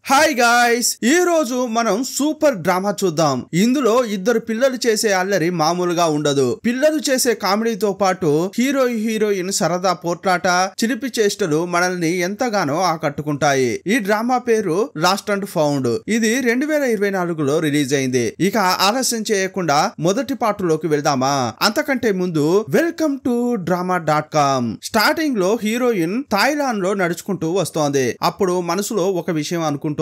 Hi guys, ఈ రోజు మనం సూపర్ డ్రామా చూద్దాం. ఇందులో ఇద్దరు పిల్లలు చేసే అల్లరి మామూలుగా ఉండదు. పిల్లలు చేసే కామెడీతో పాటు హీరోయిన్ సరదా పోట్లాట, చిలిపి చేష్టలు మనల్ని ఎంతగానో ఆకట్టుకుంటాయి. ఈ డ్రామా పేరు లాస్ట్ అండ్ ఫౌండ్. ఇది 2024లో రిలీజ్ అయింది. ఇక ఆలస్యం చేయకుండా మొదటి పార్టులోకి వెళ్దామా? అంతకంటే ముందు వెల్కమ్ టు drama.com. స్టార్టింగ్ లో హీరోయిన్ థాయిలాండ్ లో నడుచుకుంటూ వస్తోంది. అప్పుడు మనసులో ఒక విషయం అనుకుంటోంది.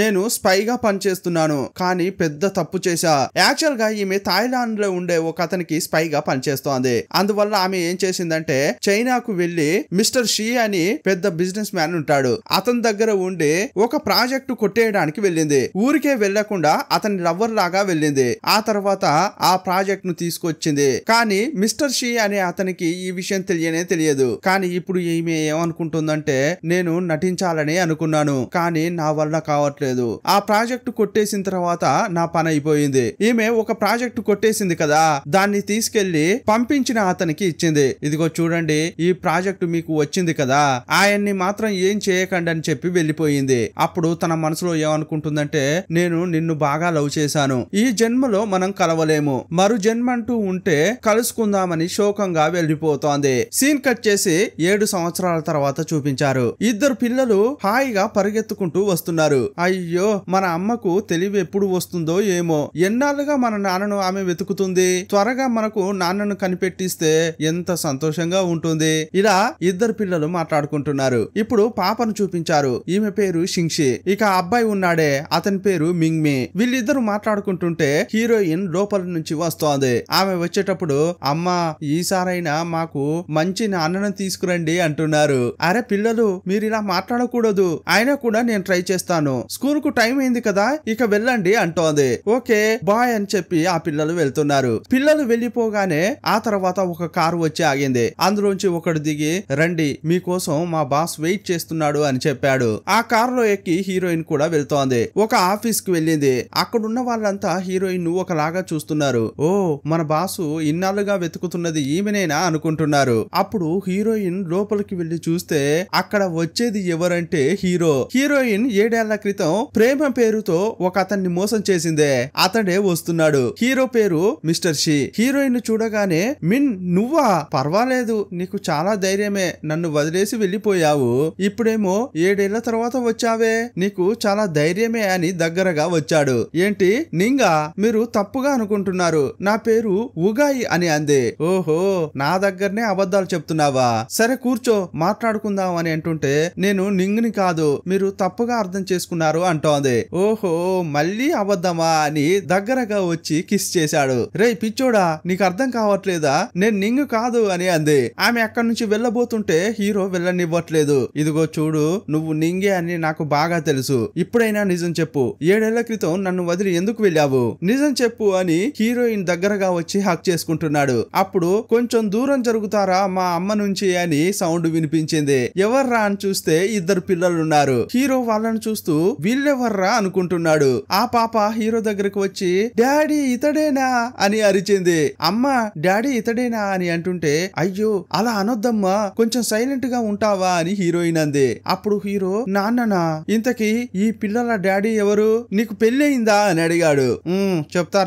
నేను స్పైగా పనిచేస్తున్నాను, కానీ పెద్ద తప్పు చేశా. యాక్చువల్ గా ఈమె థాయిలాండ్ లో ఉండే ఒక అతనికి స్పైగా పనిచేస్తోంది. అందువల్ల ఆమె ఏం చేసిందంటే చైనాకు వెళ్లి మిస్టర్ షీ అని పెద్ద బిజినెస్ మ్యాన్ ఉంటాడు, అతని దగ్గర ఉండి ఒక ప్రాజెక్టు కొట్టేయడానికి వెళ్ళింది. ఊరికే వెళ్లకుండా అతని లవ్వర్ లాగా వెళ్ళింది. ఆ తర్వాత ఆ ప్రాజెక్ట్ ను తీసుకొచ్చింది. కానీ మిస్టర్ షీ అనే అతనికి ఈ విషయం తెలియదు. కానీ ఇప్పుడు ఈమె ఏమనుకుంటుందంటే నేను నటించాలని అనుకున్నాను, కానీ నా వల్ల కావట్లేదు. ఆ ప్రాజెక్టు కొట్టేసిన తర్వాత నా పని అయిపోయింది. ఈమె ఒక ప్రాజెక్టు కొట్టేసింది కదా, దాన్ని తీసుకెళ్లి పంపించిన అతనికి ఇచ్చింది. ఇదిగో చూడండి, ఈ ప్రాజెక్టు మీకు వచ్చింది కదా, ఆయన్ని మాత్రం ఏం చేయకండి అని చెప్పి వెళ్లిపోయింది. అప్పుడు తన మనసులో ఏమనుకుంటుందంటే నేను నిన్ను బాగా లవ్ చేశాను, ఈ జన్మలో మనం కలవలేము, మరు జన్మ అంటూ ఉంటే కలుసుకుందామని శోకంగా వెళ్లిపోతోంది. సీన్ కట్ చేసి 7 సంవత్సరాల తర్వాత చూపించారు. ఇద్దరు పిల్లలు హాయిగా పరిగెత్తుకుంటూ వస్తున్నారు. అయ్యో, మన అమ్మకు తెలివి ఎప్పుడు వస్తుందో ఏమో, ఎన్నాళ్ళుగా మన నాన్నను ఆమె వెతుకుతుంది. త్వరగా మనకు నాన్నను కనిపెట్టిస్తే ఎంత సంతోషంగా ఉంటుంది. ఇలా ఇద్దరు పిల్లలు మాట్లాడుకుంటున్నారు. ఇప్పుడు పాపను చూపించారు. ఈమె పేరు షింగ్షి. ఇక అబ్బాయి ఉన్నాడే, అతని పేరు మింగ్మి. వీళ్ళిద్దరు మాట్లాడుకుంటుంటే హీరోయిన్ లోపల నుంచి వస్తోంది. ఆమె వచ్చేటప్పుడు అమ్మా, ఈసారైనా మాకు మంచి నాన్నను తీసుకురండి అంటున్నారు. అరే పిల్లలు, మీరు ఇలా మాట్లాడకూడదు, అయినా కూడా నేను ట్రై చేస్తాను, స్కూల్ కు టైం అయింది కదా, ఇక వెళ్ళండి అంటోంది. ఓకే బాయ్ అని చెప్పి ఆ పిల్లలు వెళ్తున్నారు. పిల్లలు వెళ్లిపోగానే ఆ తర్వాత ఒక కారు వచ్చి ఆగింది. అందులోంచి ఒకడు దిగి రండి, మీకోసం మా బాస్ వెయిట్ చేస్తున్నాడు అని చెప్పాడు. ఆ కారులో ఎక్కి హీరోయిన్ కూడా వెళ్తోంది. ఒక ఆఫీస్ కి వెళ్ళింది. అక్కడున్న వాళ్ళంతా హీరోయిన్ ఒకలాగా చూస్తున్నారు. ఓ, మన బాసు ఇన్నాళ్ళుగా వెతుకుతున్నది ఈమెనేనా అనుకుంటున్నారు. అప్పుడు హీరోయిన్ లోపలికి వెళ్లి చూస్తే అక్కడ వచ్చేది ఎవరంటే హీరోయిన్ 7 ఏళ్ల క్రితం ప్రేమ పేరుతో ఒక అతన్ని మోసం చేసిందే, అతడే వస్తున్నాడు. హీరో పేరు మిస్టర్ షీ. హీరోయిన్ చూడగానే మిన్, నువ్వా? పర్వాలేదు, నీకు చాలా ధైర్యమే, నన్ను వదిలేసి వెళ్లిపోయావు, ఇప్పుడేమో 7 ఏళ్ల తర్వాత వచ్చావే, నీకు చాలా ధైర్యమే అని దగ్గరగా వచ్చాడు. ఏంటి నింగా, మీరు తప్పుగా అనుకుంటున్నారు, నా పేరు ఉగాయి అని అంది. ఓహో, నా దగ్గరనే అబద్ధాలు చెప్తున్నావా? సరే కూర్చో, మాట్లాడుకుందాం అని అంటుంటే నేను నింగుని కాదు, మీరు తప్పుగా అర్థం చేసుకున్నారు అంటోంది. ఓహో, మళ్ళీ అబద్ధమా అని దగ్గరగా వచ్చి కిస్ చేశాడు. రే పిచ్చోడా, నీకు అర్థం కావట్లేదా, నేను నింగు కాదు అని అంది. ఆమె అక్కడి నుంచి వెళ్ళబోతుంటే హీరో వెళ్ళనివ్వట్లేదు. ఇదిగో చూడు, నువ్వు నింగే అని నాకు బాగా తెలుసు, ఇప్పుడైనా నిజం చెప్పు, 7 ఏళ్ల క్రితం నన్ను వదిలి ఎందుకు వెళ్ళావు, నిజం చెప్పు అని హీరోయిన్ దగ్గరగా వచ్చి హక్ చేసుకుంటున్నాడు. అప్పుడు కొంచెం దూరం జరుగుతారా మా అమ్మ నుంచి అని సౌండ్ వినిపించింది. ఎవర్రా అని చూస్తే ఇద్దరు పిల్లలున్నారు. హీరో వాళ్ళను చూస్తూ వీళ్ళెవర్రా అనుకుంటున్నాడు. ఆ పాప హీరో దగ్గరకు వచ్చి డాడీ ఇతడేనా అని అరిచింది. అమ్మ, డాడీ ఇతడేనా అని అంటుంటే అయ్యో అలా అనొద్దమ్మా, కొంచెం సైలెంట్ గా ఉంటావా అని హీరోయిన్ అంది. అప్పుడు హీరో నాన్ననా, ఇంతకీ ఈ పిల్లల డాడీ ఎవరు, నీకు పెళ్ళయిందా అని అడిగాడు.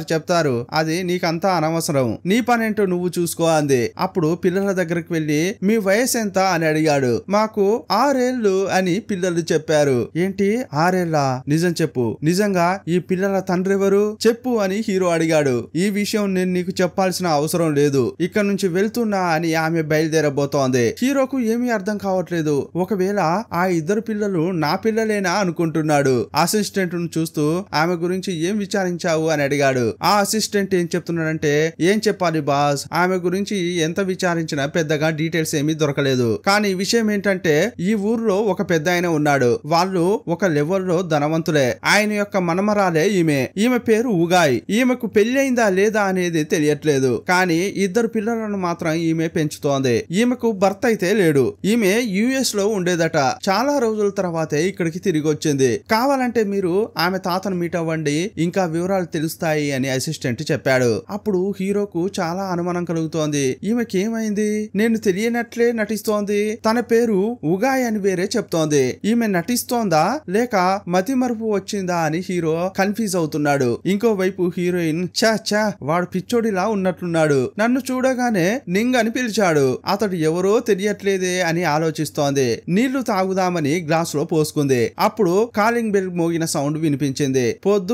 చెప్తారు, అది నీకంతా అనవసరం, నీ పనేంటో నువ్వు చూసుకో అంది. అప్పుడు పిల్లల దగ్గరకు వెళ్లి మీ వయసు ఎంత అని అడిగాడు. మాకు 6 ఏళ్లు అని పిల్లలు చెప్పారు. ఏంటి 6 ఏళ్లా? నిజం చెప్పు, నిజంగా ఈ పిల్లల తండ్రి ఎవరు చెప్పు అని హీరో అడిగాడు. ఈ విషయం నేను నీకు చెప్పాల్సిన అవసరం లేదు, ఇక్కడ నుంచి వెళ్తున్నా అని ఆమె బయలుదేరబోతోంది. హీరోకు ఏమీ అర్థం కావట్లేదు. ఒకవేళ ఆ ఇద్దరు పిల్లలు నా పిల్లలేనా అనుకుంటున్నాడు. అసిస్టెంట్ ను చూస్తూ ఆమె గురించి ఏం విచారించావు అని అడిగాడు. ఆ అసిస్టెంట్ ఏం చెప్తున్నాడంటే ఏం చెప్పాలి బాస్, ఆమె గురించి ఎంత విచారించినా పెద్దగా డీటెయిల్స్ ఏమీ దొరకలేదు. కానీ విషయం ఏంటంటే ఈ ఊర్లో ఒక పెద్ద ఆయన ఉన్నాడు, వాళ్ళు ఒక లెవెల్లో ధనవంతులే, ఆయన యొక్క మనమరాలే ఈమె పేరు ఉగాయ్. ఈమెకు పెళ్ళయిందా లేదా అనేది తెలియట్లేదు, కానీ ఇద్దరు పిల్లలను మాత్రం ఈమె పెంచుతోంది. ఈమెకు భర్త అయితే లేడు. ఈమె యుఎస్ లో ఉండేదట, చాలా రోజుల తర్వాతే ఇక్కడికి తిరిగి వచ్చింది. కావాలంటే మీరు ఆమె తాతను మీట్ అవ్వండి, ఇంకా వివరాలు తెలుస్తాయి అని అసిస్టెంట్ చెప్పాడు. అప్పుడు హీరోకు చాలా అనుమానం కలుగుతోంది. ఈమెకేమైంది, నేను తెలియనట్లే నటిస్తోంది, తన పేరు ఉగాయ్ అని వేరే చెప్తోంది, ఈమె నటిస్తోందా లేక మతిమరుపు వచ్చిందా అని హీరో కన్ఫ్యూజ్ అవుతున్నాడు. ఇంకోవైపు హీరోయిన్ చా వాడు పిచ్చోడిలా ఉన్నట్లున్నాడు, నన్ను చూడగానే నింగ్ అని పిలిచాడు, అతడు ఎవరో తెలియట్లేదే అని ఆలోచిస్తోంది. నీళ్లు తాగుదామని గ్లాస్ లో పోసుకుంది. అప్పుడు కాలింగ్ బెల్ మోగిన సౌండ్ వినిపించింది.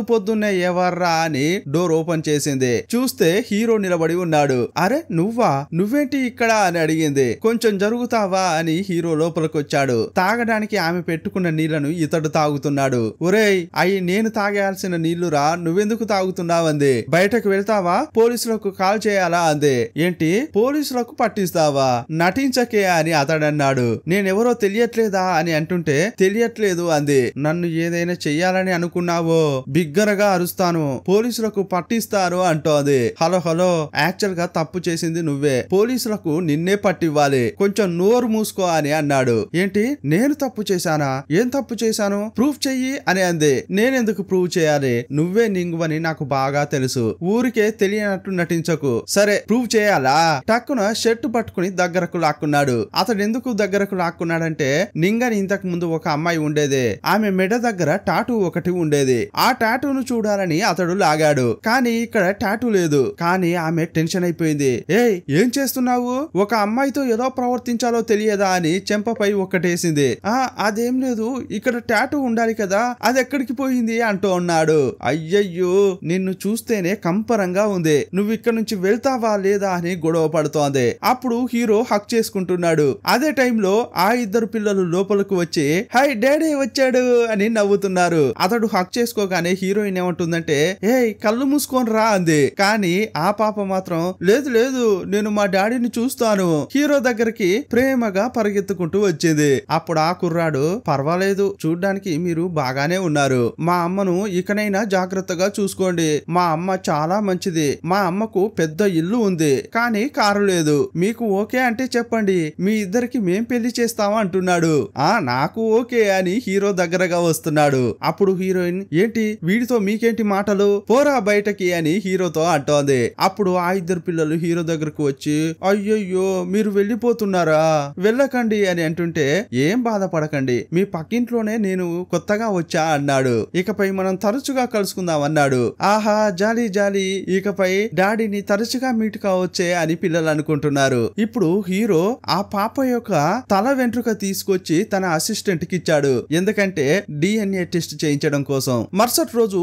పొద్దున్నే ఎవర్రా అని డోర్ ఓపెన్ చేసింది. చూస్తే హీరో నిలబడి ఉన్నాడు. అరే నువ్వేంటి ఇక్కడ అని అడిగింది. కొంచెం జరుగుతావా అని హీరో లోపలికొచ్చాడు. తాగడానికి ఆమె పెట్టుకున్న నీళ్లను ఇతడు తాగుతున్నాడు. ఒరేయ్ అయి నేను తాగాల్సిన నీళ్లురా, నువ్వెందుకు తాగుతున్నావంది. బయటకు వెళ్తావా, పోలీసులకు కాల్ చేయాలా అంది. ఏంటి పోలీసులకు పట్టిస్తావా, నటించకే అని అతడన్నాడు. నేనెవరో తెలియట్లేదా అని అంటుంటే తెలియట్లేదు అంది. నన్ను ఏదైనా చెయ్యాలని అనుకున్నావో బిగ్గరగా అరుస్తాను, పోలీసులకు పట్టిస్తారు అంటోంది. హలో యాక్చువల్ గా తప్పు చేసింది నువ్వే, పోలీసులకు నిన్నే పట్టివ్వాలి, కొంచెం నోరు మూసుకో అని అన్నాడు. ఏంటి నేను తప్పు చేశానా, ఏం తప్పు చేశాను, ప్రూఫ్ చెయ్యి అని అంది. నేనెందుకు ప్రూవ్ చేయాలి, నువ్వే నింగువని నాకు బాగా తెలుసు, ఊరికే తెలియనట్టు నటించకు. సరే ప్రూవ్ చేయాలా. టక్కున షర్టు పట్టుకుని దగ్గరకు లాక్కున్నాడు. అతడు ఎందుకు దగ్గరకు లాక్కున్నాడంటే నింగని ఇంతకు ముందు ఒక అమ్మాయి ఉండేదే, ఆమె మెడ దగ్గర టాటూ ఒకటి ఉండేది. ఆ టాటూను చూడాలని అతడు లాగాడు. కానీ ఇక్కడ టాటూ లేదు. కానీ ఆమె టెన్షన్ అయిపోయింది. ఏం చేస్తున్నావు, ఒక అమ్మాయితో ఎలా ప్రవర్తించాలో తెలియదా అని చెంపపై ఒక్కటేసింది. అదేం లేదు, ఇక్కడ టాటూ ఉండాలి కదా, అది ఎక్కడికి పోయింది అంటూ ఉన్నాడు. అయ్యయ్యో నిన్ను చూస్తేనే కంపరంగా ఉంది, నువ్వు ఇక్కడ నుంచి వెళ్తావా లేదా అని గొడవ పడుతోంది. అప్పుడు హీరో హక్ చేసుకుంటున్నాడు. అదే టైంలో ఆ ఇద్దరు పిల్లలు లోపలికి వచ్చి హై డాడీ వచ్చాడు అని నవ్వుతున్నారు. అతడు హక్ చేసుకోగానే హీరోయిన్ ఏమంటుందంటే కళ్ళు మూసుకొని రా అంది. కానీ ఆ పాప మాత్రం లేదు నేను మా డాడీని చూస్తాను, హీరో దగ్గరికి ప్రేమగా పరిగెత్తుకుంటూ వచ్చింది. అప్పుడు ఆ కుర్రాడు పర్వాలేదు, చూడ్డానికి మీరు బాగానే ఉన్నారు, మా అమ్మను ఇకనైనా జాగ్రత్తగా చూసుకోండి, మా అమ్మ చాలా మంచిది, మా అమ్మకు పెద్ద ఇల్లు ఉంది కానీ కారు లేదు, మీకు ఓకే అంటే చెప్పండి, మీ ఇద్దరికి మేం పెళ్లి చేస్తామా అంటున్నాడు. నాకు ఓకే అని హీరో దగ్గరగా వస్తున్నాడు. అప్పుడు హీరోయిన్ ఏంటి వీడితో మీకేంటి మాటలు, పోరా బయటకి అని హీరోతో అంటోంది. అప్పుడు ఆ ఇద్దరు పిల్లలు హీరో దగ్గరకు వచ్చి అయ్యయ్యో మీరు వెళ్ళిపోతున్నారా, వెళ్ళకండి అని అంటుంటే ఏం బాధపడకండి, మీ పక్కింట్లోనే నేను కొత్తగా వచ్చా అన్నాడు. ఇకపై మనం తరచుగా కలుసుకుందాం అన్నాడు. ఆహా జాలీ, ఇకపై డాడీని తరచుగా మీట్ కావచ్చే అని పిల్లలు అనుకుంటున్నారు. ఇప్పుడు హీరో ఆ పాప యొక్క తల వెంట్రుక తీసుకొచ్చి తన అసిస్టెంట్ కి ఇచ్చాడు, ఎందుకంటే DNA టెస్ట్ చేయించడం కోసం. మరుసటి రోజు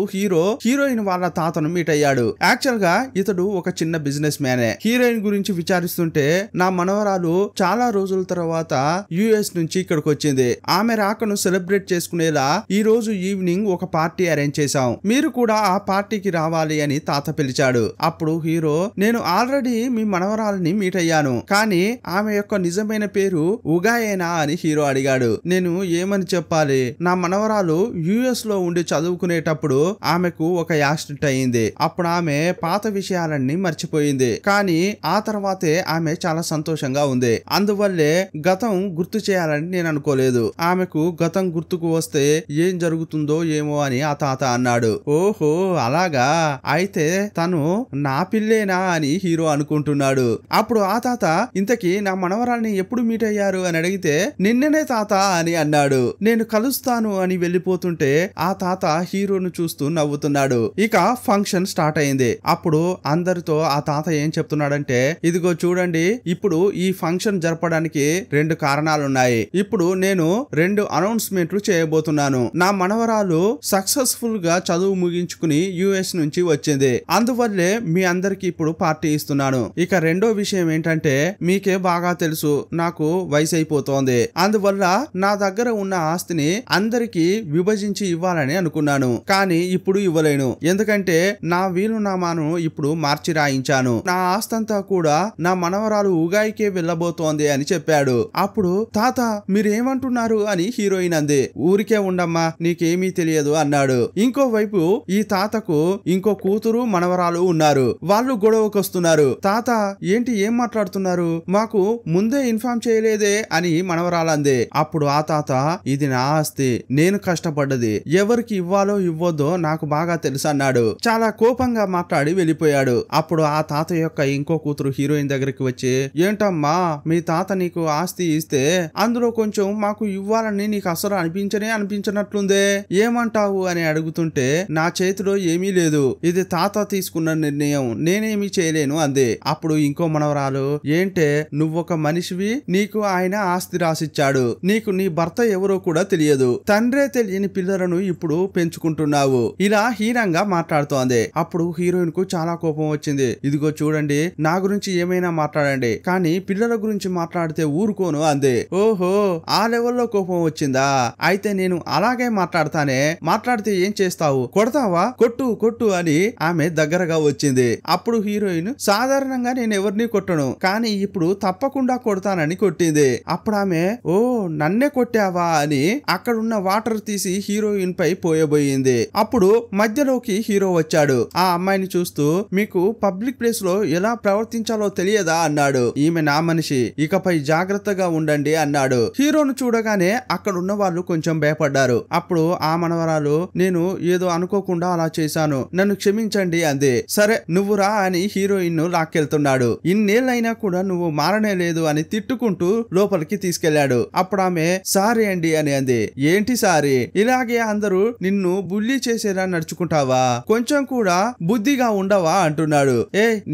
హీరోయిన్ వాళ్ళ తాతను మీట్ అయ్యాడు. యాక్చువల్ గా ఇతడు ఒక చిన్న బిజినెస్ మ్యానే. హీరోయిన్ గురించి విచారిస్తుంటే నా మనవరాలు చాలా రోజుల తర్వాత US నుంచి ఇక్కడికి వచ్చింది, ఆమె రాకను సెలబ్రేట్ చేసుకునేలా ఈ రోజు ఈవినింగ్ ఒక పార్టీ అరేంజ్ చేశాం, మీరు కూడా ఆ పార్టీకి రావాలి అని తాత పిలిచాడు. అప్పుడు హీరో నేను ఆల్రెడీ మీ మనవరాలని మీట్ అయ్యాను, కానీ ఆమె యొక్క నిజమైన పేరు ఉగాయేనా అని హీరో అడిగాడు. నేను ఏమని చెప్పాలి, నా మనవరాలు US లో ఉండి చదువుకునేటప్పుడు ఆమెకు ఒక యాక్సిడెంట్ అయింది, అప్పుడు ఆమె పాత విషయాలన్నీ మర్చిపోయింది, కానీ ఆ తర్వాతే ఆమె చాలా సంతోషంగా ఉంది, అందువల్లే గతం గుర్తు చేయాలని నేను అనుకోలేదు, ఆమెకు గతం గుర్తుకు వస్తే ఏం జరుగుతుందో ఏమో అని ఆ తాత అన్నాడు. ఓహో అలాగా, అయితే తను నా పిల్లేనా అని హీరో అనుకుంటున్నాడు. అప్పుడు ఆ తాత ఇంతకీ నా మనవరాల్ని ఎప్పుడు మీట్ అయ్యారు అని అడిగితే నిన్ననే తాత అని అన్నాడు. నేను కలుస్తాను అని వెళ్ళిపోతుంటే ఆ తాత హీరోను చూస్తూ నవ్వుతున్నాడు. ఇక ఫంక్షన్ స్టార్ట్ అయింది. అప్పుడు అందరితో ఆ తాత ఏం చెప్తున్నాడంటే ఇదిగో చూడండి, ఇప్పుడు ఈ ఫంక్షన్ జరపడానికి 2 కారణాలున్నాయి, ఇప్పుడు నేను 2 అనౌన్స్మెంట్లు చేయబోతున్నాను. నా మనవరాలు సక్సెస్ఫుల్ గా చదువు ముగించుకుని US నుంచి వచ్చింది, అందువల్లే మీ అందరికి ఇప్పుడు పార్టీ ఇస్తున్నాను. ఇక రెండో విషయం ఏంటంటే మీకే బాగా తెలుసు నాకు వయసు అయిపోతోంది, అందువల్ల నా దగ్గర ఉన్న ఆస్తిని అందరికి విభజించి ఇవ్వాలని అనుకున్నాను, కానీ ఇప్పుడు ఇవ్వలేను, ఎందుకంటే నా వీలునామాను ఇప్పుడు మార్చి రాయించాను, నా ఆస్తంతా కూడా నా మనవరాలు ఉగాయికే వెళ్ళబోతోంది అని చెప్పాడు. అప్పుడు తాత మీరేమంటున్నారు అని హీరోయిన్ అంది. ఊరికే ఉండమ్మా నీకేమీ తెలియదు అన్నాడు. ఇంకోవైపు ఈ తాతకు ఇంకో కూతురు మనవరాలు ఉన్నారు, వాళ్ళు గొడవకొస్తున్నారు. తాత ఏంటి ఏం మాట్లాడుతున్నారు, మాకు ముందే ఇన్ఫార్మ్ చేయలేదే అని మనవరాలంది. అప్పుడు ఆ తాత ఇది నా ఆస్తి, నేను కష్టపడ్డది, ఎవరికి ఇవ్వాలో ఇవ్వద్దో నాకు బాగా తెలుసు అన్నాడు. చాలా కోపంగా మాట్లాడి వెళ్ళిపోయాడు. అప్పుడు ఆ తాత యొక్క ఇంకో కూతురు హీరోయిన్ దగ్గరికి వచ్చి ఏంటమ్మా మీ తాత నీకు ఆస్తి ఇస్తే అందులో కొంచెం మాకు ఇవ్వాలని నీకు అసలు అనిపించనే అనిపించినట్లుందే, ఏమంటావు అని అడుగుతుంటే నా చేతిలో ఏమీ లేదు, ఇది తాత తీసుకున్న నిర్ణయం, నేనేమీ చేయలేను అంది. అప్పుడు ఇంకో మనవరాలు, ఏంటే నువ్వొక మనిషివి, నీకు ఆయన ఆస్తి రాసిచ్చాడు, నీకు నీ భర్త ఎవరో కూడా తెలియదు, తండ్రే తెలియని పిల్లలను ఇప్పుడు పెంచుకుంటున్నావు, ఇలా హీనంగా మాట్లాడుతోంది. అప్పుడు హీరోయిన్ కు చాలా కోపం వచ్చింది. ఇదిగో చూడండి, నా గురించి ఏమైనా మాట్లాడండి, కానీ పిల్లల గురించి మాట్లాడితే ఊరుకోను అంది. ఓహో, ఆ లెవెల్లో కోపం వచ్చిందా, అయితే నేను అలాగే మాట్లాడతానే, మాట్లాడితే ఏం చేస్తావు, కొడతావా, కొట్టు కొట్టు అని ఆమె దగ్గరగా వచ్చింది. అప్పుడు హీరోయిన్, సాధారణంగా నేను ఎవరిని కొట్టను, కానీ ఇప్పుడు తప్పకుండా కొడతానని కొట్టింది. అప్పుడు ఆమె, ఓ నన్నే కొట్టావా అని అక్కడున్న వాటర్ తీసి హీరోయిన్ పై పోయబోయింది. అప్పుడు మధ్యలోకి హీరో వచ్చాడు. ఆ అమ్మాయిని చూస్తూ, మీకు పబ్లిక్ ప్లేస్ లో ఎలా ప్రవర్తించాలో తెలియదా అన్నాడు. ఈమె నా మనిషి, ఇకపై జాగ్రత్తగా ఉండండి అన్నాడు. హీరోను చూడగానే అక్కడున్న వాళ్ళు కొంచెం భయపడ్డారు. అప్పుడు ఆ మనవరాలు, నేను ఏదో అనుకోకుండా అలా చేశాను, నన్ను క్షమించండి అంది. సరే నువ్వు రా అని హీరోయిన్ ను లాక్కెళ్తున్నాడు. ఇన్నేళ్ళైనా కూడా నువ్వు మారనే లేదు అని తిట్టుకుంటూ లోపలికి తీసుకెళ్లాడు. అప్పుడు ఆమె, సారీ అండి అని అంది. ఏంటి సారీ, ఇలాగే అందరూ నిన్ను బుల్లీ చేసేలా నడుచుకుంటావా, కొంచెం కూడా బుద్ధిగా ఉండవా అంటున్నాడు.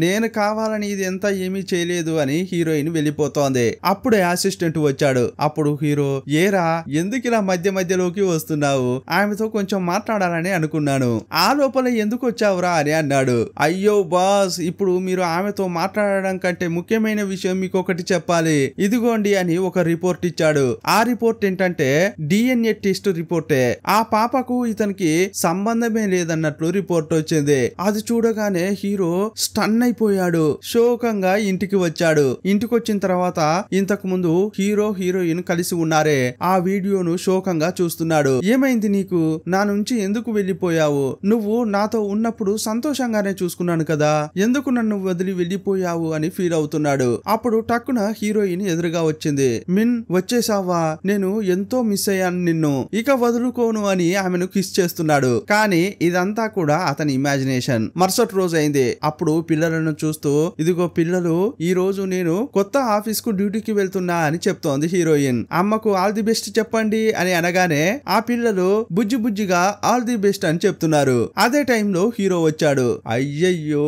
నేను కావాలని ఇది ఎంత ఏమీ చేయలేదు అని హీరోయిన్ వెళ్ళిపోతోంది. అప్పుడే అసిస్టెంట్ వచ్చాడు. అప్పుడు హీరో, ఏరా ఎందుకు ఇలా మధ్య మధ్యలోకి వస్తున్నావు, ఆమెతో కొంచెం మాట్లాడాలని అనుకున్నాను, ఆ లోపల ఎందుకు వచ్చావురా అని అన్నాడు. అయ్యో బాస్, ఇప్పుడు మీరు ఆమెతో మాట్లాడడం కంటే ముఖ్యమైన విషయం మీకు ఒకటి చెప్పాలి, ఇదిగోండి అని ఒక రిపోర్ట్ ఇచ్చాడు. ఆ రిపోర్ట్ ఏంటంటే DNA టెస్ట్ రిపోర్టే. ఆ పాపకు ఇతనికి సంబంధమే లేదన్నట్లు రిపోర్ట్ వచ్చింది. అది చూడగానే హీరో స్టన్ అయిపోయాడు. శోకంగా ఇంటికి వచ్చాడు. ఇంటికి వచ్చిన తర్వాత ఇంతకు ముందు హీరో హీరోయిన్ కలిసి ఉన్నారే, ఆ వీడియోను శోకంగా చూస్తున్నాడు. ఏమైంది నీకు, నా నుంచి ఎందుకు వెళ్ళిపోయావు, నువ్వు నాతో ఉన్నప్పుడు సంతోషంగానే చూసుకున్నాను కదా, ఎందుకు నన్ను వదిలి వెళ్ళిపోయావు అని ఫీల్ అవుతున్నాడు. అప్పుడు టక్కున హీరోయిన్ ఎదురుగా వచ్చింది. మిన్ వచ్చేసావా, నేను ఎంతో మిస్ అయ్యాను నిన్ను, ఇక వదులుకోను అని ఆమెను కిస్ చేస్తున్నాడు. కానీ ఇదంతా కూడా అతని ఇమాజినేషన్. మరుసటి రోజు అయింది. అప్పుడు పిల్లలను చూస్తూ, ఇదిగో పిల్లలు, ఈ రోజు నేను కొత్త ఆఫీస్ కు డ్యూటీకి వెళ్తున్నా అని చెప్తోంది హీరోయిన్. అమ్మకు ఆల్ ది బెస్ట్ చెప్పండి అని అనగానే ఆ పిల్లలు బుజ్జి బుజ్జిగా ఆల్ ది బెస్ట్ అని చెప్తున్నారు. అదే టైంలో హీరో వచ్చాడు. అయ్యయ్యో,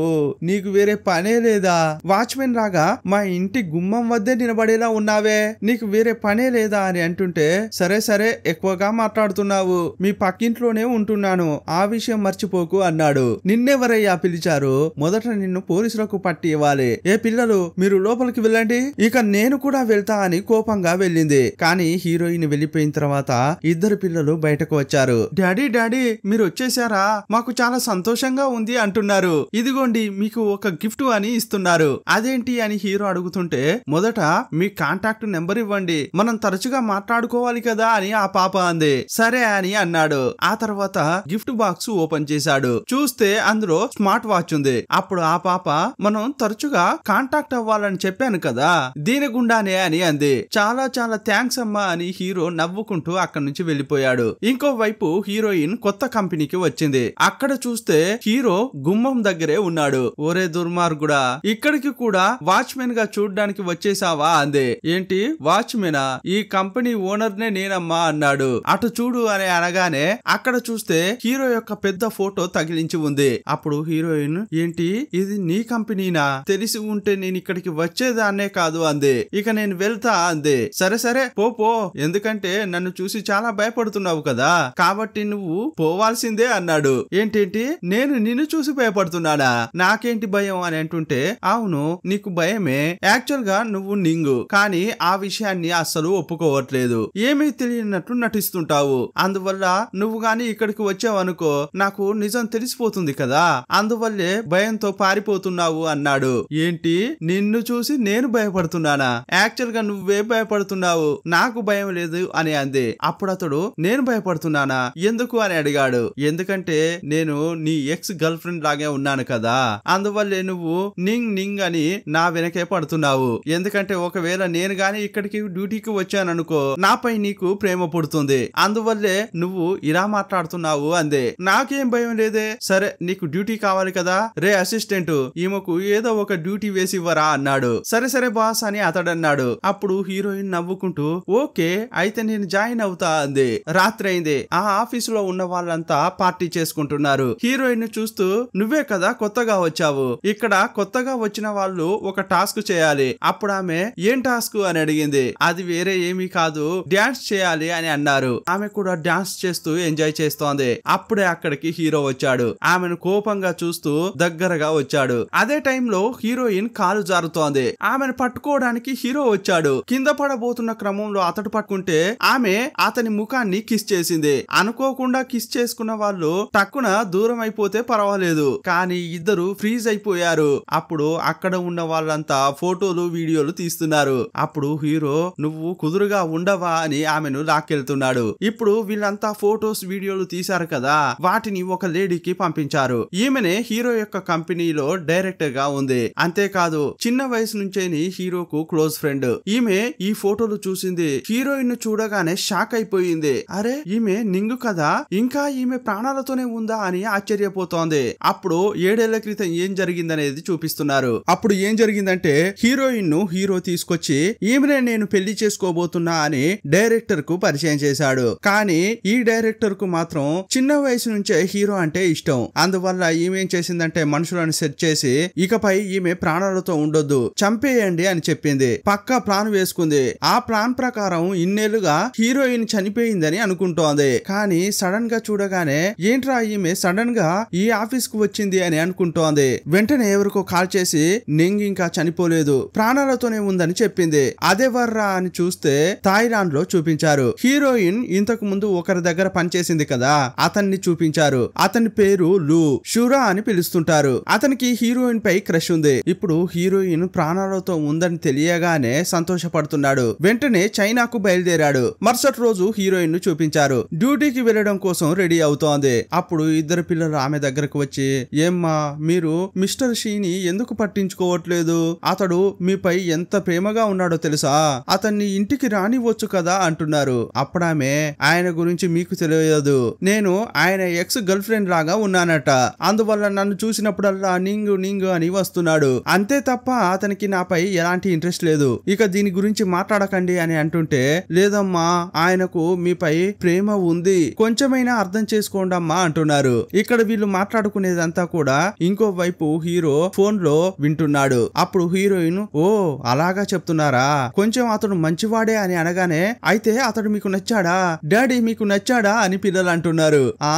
నీకు వేరే పనే లేదా, వాచ్మెన్ రాగా మా ఇంటి గుమ్మం వద్దే నిలబడేలా ఉన్నావే, నీకు వేరే పనే లేదా అని అంటుంటే, సరే సరే ఎక్కువగా మాట్లాడుతున్నావు, మీ పక్కింట్లోనే ఉంటున్నాను, ఆ విషయం మర్చిపోకు అన్నాడు. నిన్నెవరయ్యా పిలిచారు, మొదట నిన్ను పోలీసులకు పట్టి ఇవ్వాలి, ఏ పిల్లలు మీరు లోపలికి వెళ్ళండి, ఇక నేను కూడా వెళ్తా అని కోపంగా వెళ్ళింది. కానీ హీరోయిన్ వెళ్ళిపోయిన తర్వాత ఇద్దరు పిల్లలు బయటకు వచ్చారు. డాడీ డాడీ మీరు వచ్చేసారా, మాకు చాలా సంతోషంగా ఉంది అంటున్నారు, ఇదిగోండి మీకు ఒక గిఫ్ట్ అని ఇస్తున్నారు. అదేంటి అని హీరో అడుగుతుంటే, మొదట మీ కాంటాక్ట్ నెంబర్ ఇవ్వండి, మనం తరచుగా మాట్లాడుకోవాలి కదా అని ఆ పాప అంది. సరే అని అన్నాడు. ఆ తర్వాత గిఫ్ట్ బాక్స్ ఓపెన్ చేశాడు. చూస్తే అందులో స్మార్ట్ వాచ్ ఉంది. అప్పుడు ఆ పాప, మనం తరచుగా కాంటాక్ట్ అవ్వాలని చెప్పాను కదా, దీని గుండానే అని అంది. చాలా చాలా థ్యాంక్స్ అమ్మా అని హీరో నవ్వుకుంటూ అక్కడి నుంచి వెళ్ళిపోయాడు. ఇంకోవైపు హీరోయిన్ కొత్త కంపెనీకి వచ్చింది. అక్కడ చూస్తే హీరో గుమ్మం దగ్గరే ఉన్నాడు. ఒరే దుర్మార్గుడా, ఇక్కడికి కూడా వాచ్మెన్ గా చూడ్డానికి వచ్చేసావా అంది. ఏంటి వాచ్మెనా, ఈ కంపెనీ ఓనర్ నే నేనమ్మా అన్నాడు. అటు చూడు అని అనగానే అక్కడ చూస్తే హీరో యొక్క పెద్ద ఫోటో తగిలించి ఉంది. అప్పుడు హీరోయిన్, ఏంటి ఇది నీ కంపెనీనా, తెలిసి ఉంటే నేను ఇక్కడికి వచ్చేదాన్నే కాదు అంది. ఇక నేను వెళ్తా అంది. సరే సరే పో, ఎందుకంటే నన్ను చూసి చాలా భయపడుతున్నావు కదా, కాబట్టి నువ్వు పోవాల్సిందే అన్నాడు. ఏంటేంటి, నేను నిన్ను చూసి భయపడుతున్నానా, నాకేంటి భయం అని అంటుంటే, అవును నీకు భయమే, యాక్చువల్ గా నువ్వు నింగు, కానీ ఆ విషయాన్ని అస్సలు ఒప్పుకోవట్లేదు, ఏమీ తెలియనట్లు నటిస్తుంటావు, అందువల్ల నువ్వు గాని ఇక్కడికి వచ్చావనుకో నాకు నిజం తెలిసిపోతుంది కదా, అందువల్లే భయంతో పారిపోతున్నావు అన్నాడు. ఏంటి, నిన్ను చూసి నేను భయపడుతున్నానా, యాక్చువల్ గా నువ్వే భయపడుతున్నావు, నాకు భయం లేదు అని అంది. అప్పుడు అతడు, నేను భయపడుతున్నానా, ఎందుకు అని అడిగాడు. ఎందుకంటే నేను నీ ఎక్స్ గర్ల్ ఫ్రెండ్ లాగే ఉన్నాను కదా, అందువల్లే నువ్వు నింగ్ నింగ్ అని నా వెనకే పడుతున్నావు, ఎందుకంటే ఒకవేళ నేను గాని ఇక్కడికి డ్యూటీకి వచ్చాననుకో నాపై నీకు ప్రేమ పుడుతుంది, అందువల్లే నువ్వు ఇలా మాట్లాడుతున్నావు అందే. నాకేం భయం లేదే, సరే నీకు డ్యూటీ కావాలి కదా, రే అసిస్టెంట్ ఈమెకు ఏదో ఒక డ్యూటీ వేసి ఇవ్వరా అన్నాడు. సరే సరే బాస్ అని అతడన్నాడు. అప్పుడు హీరోయిన్ నవ్వుకుంటూ, ఓకే అయితే నేను జాయిన్ అవుతా అంది. రాత్రి అయింది. ఆ ఆఫీస్ లో ఉన్న వాళ్ళంతా పార్టీ చేసుకుంటున్నారు. హీరోయిన్ చూస్తూ నువ్వే కదా కొత్తగా వచ్చావు, ఇక్కడ కొత్తగా వచ్చిన వాళ్ళు ఒక టాస్క్ చేయాలి. అప్పుడు ఆమె ఏం టాస్క్ అని అడిగింది. అది వేరే ఏమీ కాదు, డాన్స్ చేయాలి అని అన్నారు. ఆమె కూడా డాన్స్ చేస్తూ ఎంజాయ్ చేస్తోంది. అప్పుడే అక్కడికి హీరో వచ్చాడు. ఆమెను కోపంగా చూస్తూ దగ్గరగా వచ్చాడు. అదే టైంలో హీరోయిన్ కాలు జారుతోంది. ఆమెను పట్టుకోవడానికి హీరో వచ్చాడు. కింద పడబోతున్న క్రమంలో అతడు పట్టుకుంటే ఆమె అతని ముఖాన్ని కిస్ చేసింది. అనుకోకుండా కిస్ చేసుకున్న వాళ్ళు టక్కున దూరం అయిపోతే పర్వాలేదు, కానీ ఇద్దరు ఫ్రీజ్ అయిపోయారు. అప్పుడు అక్కడ ఉన్న వాళ్ళంతా ఫోటోలు వీడియోలు తీస్తున్నారు. అప్పుడు హీరో నువ్వు కుదురుగా ఉండవా అని ఆమెను లాక్కెళ్తున్నాడు. ఇప్పుడు వీళ్ళంతా ఫోటోస్ వీడియోలు తీశారు కదా, వాటిని ఒక లేడీకి పంపించారు. ఈమెనే హీరో యొక్క కంపెనీలో డైరెక్టర్ గా ఉంది. అంతేకాదు చిన్న వయసు నుంచే హీరోకు క్లోజ్ ఫ్రెండ్. ఈమె ఈ ఫోటోలు చూసింది. హీరోయిన్ చూడగానే షాక్ అయిపోయింది. అరే ఈమె నింగు కదా, ఇంకా ఈమె ప్రాణాలతోనే ఉందా అని ఆశ్చర్యపోతోంది. అప్పుడు 7 ఏళ్ల క్రితం ఏం జరిగిందనేది చూపిస్తున్నారు. అప్పుడు ఏం జరిగిందంటే హీరోయిన్ ను హీరో తీసుకొచ్చి ఈమెనే నేను పెళ్లి చేసుకోబోతున్నా అని డైరెక్టర్ కు పరిచయం చేశాడు. కానీ ఈ డైరెక్టర్ కు మాత్రం చిన్న వయసు నుంచే హీరో అంటే ఇష్టం. అందువల్ల ఈమె ఏం చేసిందంటే మనుషులను సెట్ చేసి ఇకపై ఈమె ప్రాణాలతో ఉండొద్దు, చంపేయండి అని చెప్పింది. పక్కా ప్లాన్ వేసుకుంది. ఆ ప్లాన్ ప్రకారం ఇన్నేళ్లుగా హీరోయిన్ చనిపోయిందని అనుకుంటోంది. కానీ సడన్ గా చూడగానే ఏంట్రా ఈమె సడన్ గా ఈ ఆఫీస్ కు వచ్చింది అని అనుకుంటోంది. వెంటనే ఎవరికో కాల్ చేసి నింగ్ ఇంకా చనిపోలేదు, ప్రాణాలతోనే ఉందని చెప్పింది. అదే వర్రా అని చూస్తే థాయిలాండ్ లో చూపించారు. హీరోయిన్ ఇంతకు ముందు ఒకరి దగ్గర పనిచేసింది కదా, అతన్ని చూపించారు. అతని పేరు లూ, షురా అని పిలుస్తుంటారు. అతనికి హీరోయిన్ పై క్రష్ ఉంది. ఇప్పుడు హీరోయిన్ ప్రాణాలతో ఉందని తెలియగానే సంతోషపడుతున్నాడు. వెంటనే చైనాకు బయలుదేరాడు. మరుసటి రోజు హీరోయిన్ ను చూపించారు. డ్యూటీకి వెళ్లడం కోసం రెడీ అవుతోంది. అప్పుడు ఇద్దరు పిల్లలు ఆమె దగ్గరకు వచ్చి ఏమ్మా మీరు మిస్టర్ షీని ఎందుకు పట్టించుకోవట్లేదు, అతడు మీపై ఎంత ప్రేమగా ఉన్నాడో తెలుసా, అతన్ని ఇంటికి రానివ్వచ్చు కదా అంటున్నారు. అప్పుడామే ఆయన గురించి మీకు తెలియదు, నేను ఆయన ఎక్స్ గర్ల్ ఫ్రెండ్ లాగా ఉన్నానట, అందువల్ల నన్ను చూసినప్పుడల్లా నింగు నింగు అని వస్తున్నాడు, అంతే తప్ప అతనికి నాపై ఎలాంటి ఇంట్రెస్ట్ లేదు, ఇక దీని గురించి మాట్లాడకండి అని అంటుంటే లేదమ్మా ఆయనకు మీపై ప్రేమ ఉంది, కొంచెమైనా అర్థం చేసుకోండమ్మా అంటున్నారు. ఇక్కడ వీళ్ళు మాట్లాడుకునేదంతా కూడా ఇంకో వైపు హీరో ఫోన్ లో వింటున్నాడు. అప్పుడు హీరోయిన్ ఓ అలాగా చెప్తున్నారా, కొంచెం అతడు మంచివాడే అని అనగానే అయితే అతడు మీకు నచ్చాడా, డాడీ మీకు నచ్చాడా అని పిల్లలు అంటున్నారు. ఆ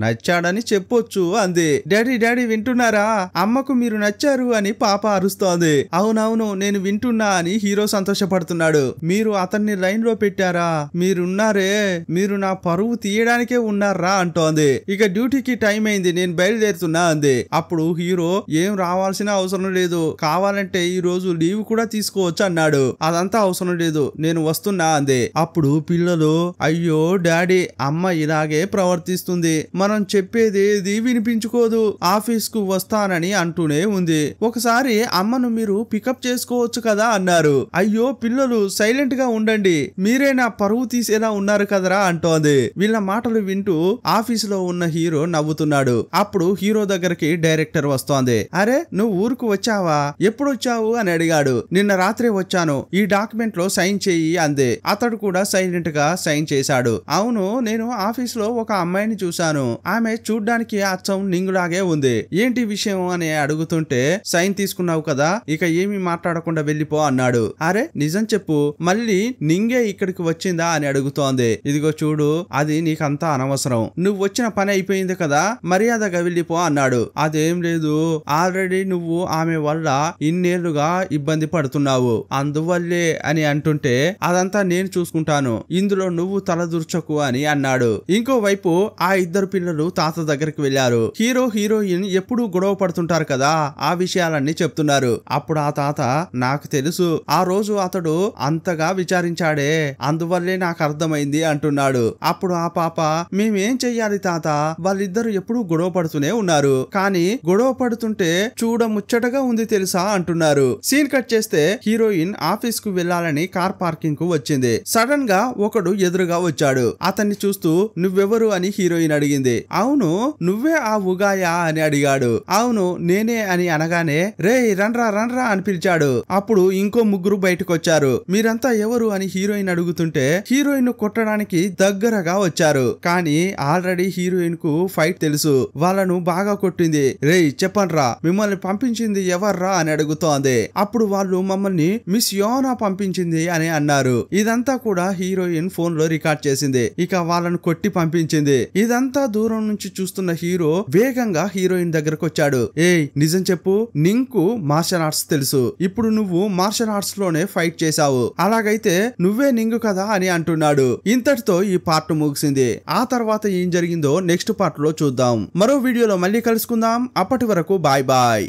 నచ్చాడని చెప్పొచ్చు అంది. డాడీ డాడీ వింటున్నారా, అమ్మకు మీరు నచ్చారు అని పాప అరుస్తోంది. అవునవును నేను వింటున్నా అని హీరో సంతోషపడుతున్నాడు. మీరు అతన్ని లైన్ లో పెట్టారా, మీరున్నారే, మీరు నా పరువు తీయడానికే ఉన్నారా అంటోంది. ఇక డ్యూటీకి టైం అయింది, నేను బయలుదేరుతున్నా అంది. అప్పుడు హీరో ఏం రావాల్సిన అవసరం లేదు, కావాలంటే ఈ రోజు లీవ్ కూడా తీసుకోవచ్చు అన్నాడు. అదంతా అవసరం లేదు, నేను వస్తున్నా అంది. అప్పుడు పిల్లలు అయ్యో డాడీ అమ్మ ఇలాగే ప్రవర్తిస్తుంది, మనం చెప్పేది ఏది వినిపించుకోదు, ఆఫీస్ కు వస్తానని అంటూనే ఉంది, ఒకసారి అమ్మను మీరు పికప్ చేసుకోవచ్చు కదా అన్నారు. అయ్యో పిల్లలు సైలెంట్ గా ఉండండి, మీరే నా పరువు తీసేలా ఉన్నారు కదరా అంటోంది. వీళ్ళ మాటలు వింటూ ఆఫీస్ లో ఉన్న హీరో నవ్వుతున్నాడు. అప్పుడు హీరో దగ్గరికి డైరెక్టర్ వస్తోంది. అరే నువ్వు ఊరుకు వచ్చావా, ఎప్పుడు వచ్చావు అని అడిగాడు. నిన్న రాత్రే వచ్చాను, ఈ డాక్యుమెంట్ లో సైన్ చెయ్యి అంది. అతడు కూడా సైలెంట్ గా సైన్ చేశాడు. అవును నేను ఆఫీస్ లో ఒక అమ్మాయిని చూశాను, ఆమె చూడ్డానికి అచ్చం నింగులాగే ఉంది, ఏంటి విషయం అని అడుగుతుంటే సైన్ తీసుకున్నావు కదా, ఇక ఏమీ మాట్లాడకుండా వెళ్ళిపో అన్నాడు. అరే నిజం చెప్పు, మళ్ళీ నింగే ఇక్కడికి వచ్చిందా అని అడుగుతోంది. ఇదిగో చూడు అది నీకంతా అనవసరం, నువ్వు వచ్చిన పని అయిపోయింది కదా, మర్యాదగా వెళ్ళిపో అన్నాడు. అదేం లేదు, ఆల్రెడీ నువ్వు ఆమె వల్ల ఇన్నేళ్లుగా ఇబ్బంది పడుతున్నావు, అందువల్లే అని అంటుంటే అదంతా నేను చూసుకుంటాను, ఇందులో నువ్వు తలదూర్చకు అని అన్నాడు. ఇంకోవైపు ఆ ఇద్దరు పిల్లలు తాత దగ్గరికి వెళ్లారు. హీరో హీరోయిన్ ఎప్పుడూ గొడవ పడుతుంటారు కదా, ఆ విషయాలన్నీ చెప్తున్నారు. అప్పుడు ఆ తాత నాకు తెలుసు, ఆ రోజు అతడు అంతగా విచారించాడే, అందువల్లే నాకు అర్థమైంది అంటున్నాడు. అప్పుడు ఆ పాప మేమేం చెయ్యాలి తాత, వాళ్ళిద్దరు ఎప్పుడూ గొడవ పడుతూనే ఉన్నారు, కానీ గొడవ పడుతుంటే చూడ ముచ్చటగా ఉంది తెలుసా అంటున్నారు. సీన్ కట్ చేస్తే హీరోయిన్ ఆఫీస్ కు వెళ్లాలని కార్ పార్కింగ్ కు వచ్చింది. సడన్ గా ఒకడు ఎదురుగా వచ్చాడు. అతన్ని చూస్తూ నువ్వెవరు అని హీరోయిన్ అడిగింది. అవును నువ్వే ఆ ఉగాయా అని అడిగాడు. అవును నేనే అని అనగానే రే రండ్రా రండ్రా అని పిలిచాడు. అప్పుడు ఇంకో ముగ్గురు బయటకు వచ్చారు. మీరంతా ఎవరు అని హీరోయిన్ అడుగుతుంటే హీరోయిన్ కొట్టడానికి దగ్గరగా వచ్చారు. కానీ ఆల్రెడీ హీరోయిన్ కు ఫైట్ తెలుసు. వాళ్ళను బాగా కొట్టింది. రేయ్ చెప్పండ్రా, మిమ్మల్ని పంపించింది ఎవర్రా అని అడుగుతోంది. అప్పుడు వాళ్ళు మమ్మల్ని మిస్ యోనా పంపించింది అని అన్నారు. ఇదంతా కూడా హీరోయిన్ ఫోన్ లో రికార్డ్ చేసింది. ఇక వాళ్ళను కొట్టి పంపించింది. ఇదంతా దూరం నుంచి చూస్తున్న హీరో వేగంగా హీరోయిన్ దగ్గరకు వచ్చాడు. ఏయ్ నిజం చెప్పు, నీకు మార్షల్ ఆర్ట్స్ తెలుసు. ఇప్పుడు నువ్వు మార్షల్ ఆర్ట్స్ లోనే ఫైట్ చేశావు. అలాగైతే నువ్వే నింగు కదా అని అంటున్నాడు. ఇంతటితో ఈ పార్ట్ ముగిసింది. ఆ తర్వాత ఏం జరిగిందో నెక్స్ట్ పార్ట్ లో చూద్దాం. మరో వీడియోలో మళ్ళీ కలుసుకుందాం. అప్పటి వరకు బాయ్ బాయ్.